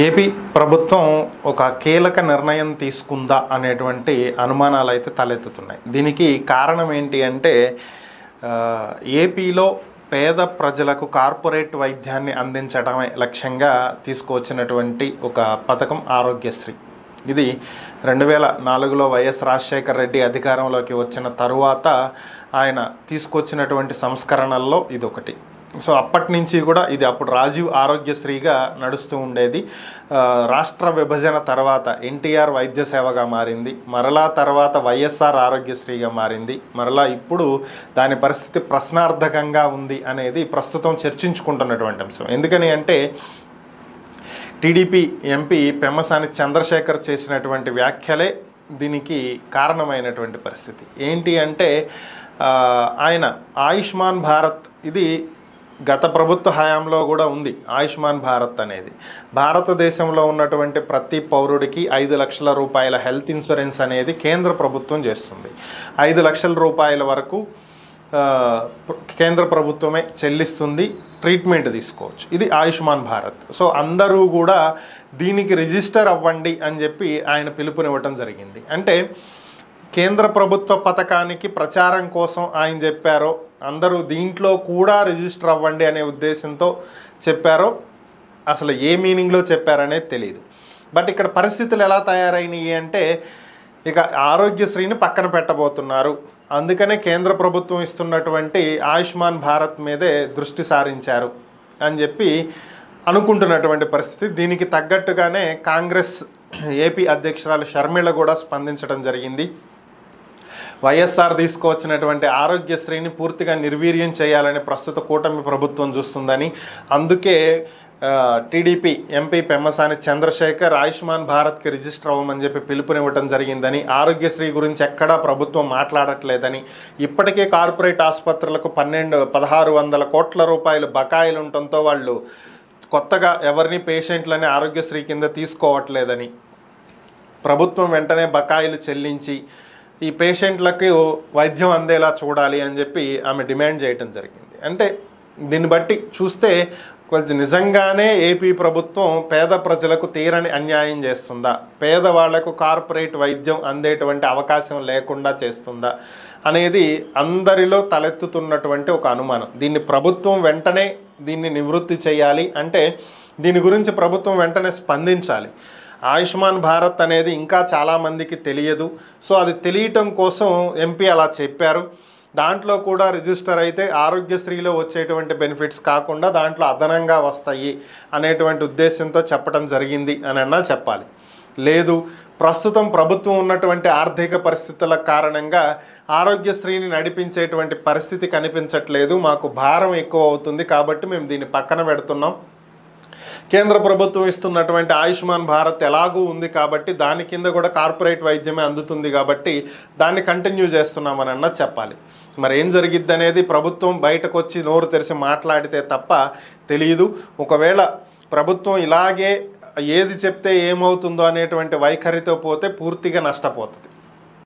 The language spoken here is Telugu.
ఏపీ ప్రభుత్వం ఒక కీలక నిర్ణయం తీసుకుందా అనేటువంటి అనుమానాలు అయితే తలెత్తుతున్నాయి. దీనికి కారణం ఏంటి అంటే ఏపీలో పేద ప్రజలకు కార్పొరేట్ వైద్యాన్ని అందించడమే లక్ష్యంగా తీసుకువచ్చినటువంటి ఒక పథకం ఆరోగ్యశ్రీ. ఇది 2004లో వైఎస్ రాజశేఖర రెడ్డి అధికారంలోకి వచ్చిన తరువాత ఆయన తీసుకొచ్చినటువంటి సంస్కరణల్లో ఇదొకటి. సో అప్పటి నుంచి కూడా ఇది అప్పుడు రాజీవ్ ఆరోగ్యశ్రీగా నడుస్తూ ఉండేది. రాష్ట్ర విభజన తర్వాత ఎన్టీఆర్ వైద్య సేవగా మారింది, మరలా తర్వాత వైఎస్ఆర్ ఆరోగ్యశ్రీగా మారింది, మరలా ఇప్పుడు దాని పరిస్థితి ప్రశ్నార్థకంగా ఉంది అనేది ప్రస్తుతం చర్చించుకుంటున్నటువంటి అంశం. ఎందుకని అంటే టీడీపీ ఎంపీ పెమ్మసాని చంద్రశేఖర్ చేసినటువంటి వ్యాఖ్యలే దీనికి కారణమైనటువంటి పరిస్థితి. ఏంటి అంటే ఆయన ఆయుష్మాన్ భారత్, ఇది గత ప్రభుత్వ హయాంలో కూడా ఉంది. ఆయుష్మాన్ భారత్ అనేది భారతదేశంలో ఉన్నటువంటి ప్రతి పౌరుడికి 5 లక్షల రూపాయల హెల్త్ ఇన్సూరెన్స్ అనేది కేంద్ర ప్రభుత్వం చేస్తుంది. 5 లక్షల రూపాయల వరకు కేంద్ర ప్రభుత్వమే చెల్లిస్తుంది, ట్రీట్మెంట్ తీసుకోవచ్చు. ఇది ఆయుష్మాన్ భారత్. సో అందరూ కూడా దీనికి రిజిస్టర్ అవ్వండి అని చెప్పి ఆయన పిలుపునివ్వటం జరిగింది. అంటే కేంద్ర ప్రభుత్వ పథకానికి ప్రచారం కోసం ఆయన చెప్పారో, అందరూ దీంట్లో కూడా రిజిస్టర్ అవ్వండి అనే ఉద్దేశంతో చెప్పారో, అసలు ఏ మీనింగ్లో చెప్పారనేది తెలియదు. బట్ ఇక్కడ పరిస్థితులు ఎలా తయారైనవి అంటే ఇక ఆరోగ్యశ్రీని పక్కన పెట్టబోతున్నారు, అందుకనే కేంద్ర ప్రభుత్వం ఇస్తున్నటువంటి ఆయుష్మాన్ భారత్ మీదే దృష్టి సారించారు అని చెప్పి అనుకుంటున్నటువంటి పరిస్థితి. దీనికి తగ్గట్టుగానే కాంగ్రెస్ ఏపీ అధ్యక్షురాలు షర్మిల కూడా స్పందించడం జరిగింది. వైఎస్ఆర్ తీసుకువచ్చినటువంటి ఆరోగ్యశ్రీని పూర్తిగా నిర్వీర్యం చేయాలని ప్రస్తుత కూటమి ప్రభుత్వం చూస్తుందని, అందుకే టీడీపీ ఎంపీ పెమ్మసాని చంద్రశేఖర్ ఆయుష్మాన్ భారత్కి రిజిస్టర్ అవ్వమని చెప్పి పిలుపునివ్వటం జరిగిందని, ఆరోగ్యశ్రీ గురించి ఎక్కడా ప్రభుత్వం మాట్లాడట్లేదని, ఇప్పటికే కార్పొరేట్ ఆసుపత్రులకు 1,600 కోట్ల రూపాయలు బకాయిలు ఉండటంతో వాళ్ళు కొత్తగా ఎవరిని పేషెంట్లని ఆరోగ్యశ్రీ కింద తీసుకోవట్లేదని, ప్రభుత్వం వెంటనే బకాయిలు చెల్లించి ఈ పేషెంట్లకు వైద్యం అందేలా చూడాలి అని చెప్పి ఆమె డిమాండ్ చేయటం జరిగింది. అంటే దీన్ని బట్టి చూస్తే కొంచెం నిజంగానే ఏపీ ప్రభుత్వం పేద ప్రజలకు తీరని అన్యాయం చేస్తుందా, పేదవాళ్లకు కార్పొరేట్ వైద్యం అందేటువంటి అవకాశం లేకుండా చేస్తుందా అనేది అందరిలో తలెత్తుతున్నటువంటి ఒక అనుమానం. దీన్ని ప్రభుత్వం వెంటనే నివృత్తి చేయాలి అంటే దీని గురించి ప్రభుత్వం వెంటనే స్పందించాలి. ఆయుష్మాన్ భారత్ అనేది ఇంకా చాలామందికి తెలియదు. సో అది తెలియటం కోసం ఎంపీ అలా చెప్పారు. దాంట్లో కూడా రిజిస్టర్ అయితే ఆరోగ్యశ్రీలో వచ్చేటువంటి బెనిఫిట్స్ కాకుండా దాంట్లో అదనంగా వస్తాయి అనేటువంటి ఉద్దేశంతో చెప్పడం జరిగింది అని అన్నా చెప్పాలి. లేదు, ప్రస్తుతం ప్రభుత్వం ఉన్నటువంటి ఆర్థిక పరిస్థితుల కారణంగా ఆరోగ్యశ్రీని నడిపించేటువంటి పరిస్థితి కనిపించట్లేదు, మాకు భారం ఎక్కువ అవుతుంది కాబట్టి మేము దీన్ని పక్కన పెడుతున్నాం, కేంద్ర ప్రభుత్వం ఇస్తున్నటువంటి ఆయుష్మాన్ భారత్ ఎలాగూ ఉంది కాబట్టి దాని కింద కూడా కార్పొరేట్ వైద్యమే అందుతుంది కాబట్టి దాన్ని కంటిన్యూ చేస్తున్నామని అన్న చెప్పాలి. మరి ఏం జరిగిద్ది అనేది ప్రభుత్వం బయటకు వచ్చి నోరు తెరిచి మాట్లాడితే తప్ప తెలియదు. ఒకవేళ ప్రభుత్వం ఇలాగే ఏది చెప్తే ఏమవుతుందో అనేటువంటి వైఖరితో పోతే పూర్తిగా నష్టపోతుంది.